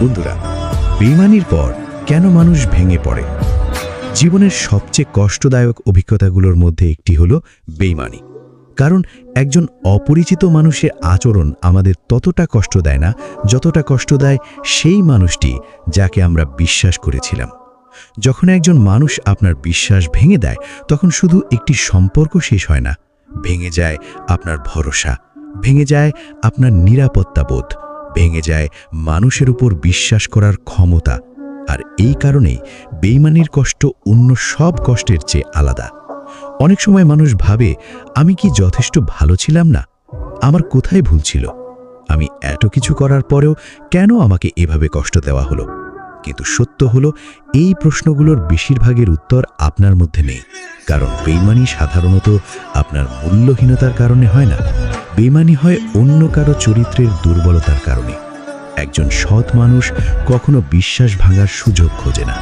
বন্ধুরা, বেইমানির পর কেন মানুষ ভেঙে পড়ে? জীবনের সবচেয়ে কষ্টদায়ক অভিজ্ঞতাগুলোর মধ্যে একটি হলো বেইমানি। কারণ একজন অপরিচিত মানুষের আচরণ আমাদের ততটা কষ্ট দেয় না যতটা কষ্ট দেয় সেই মানুষটি যাকে আমরা বিশ্বাস করেছিলাম। যখন একজন মানুষ আপনার বিশ্বাস ভেঙে দেয়, তখন শুধু একটি সম্পর্ক শেষ হয় না, ভেঙে যায় আপনার ভরসা, ভেঙে যায় আপনার নিরাপত্তাবোধ, ভেঙে যায় মানুষের উপর বিশ্বাস করার ক্ষমতা। আর এই কারণেই বেইমানির কষ্ট অন্য সব কষ্টের চেয়ে আলাদা। অনেক সময় মানুষ ভাবে, আমি কি যথেষ্ট ভালো ছিলাম না? আমার কোথায় ভুল ছিল? আমি এত কিছু করার পরেও কেন আমাকে এভাবে কষ্ট দেওয়া হলো? কিন্তু সত্য হলো, এই প্রশ্নগুলোর বেশিরভাগের উত্তর আপনার মধ্যে নেই। কারণ বেইমানি সাধারণত আপনার মূল্যহীনতার কারণে হয় না, বেইমানি হয় অন্য কারো চরিত্রের দুর্বলতার কারণে। একজন সৎ মানুষ কখনো বিশ্বাস ভাঙার সুযোগ খোঁজে না,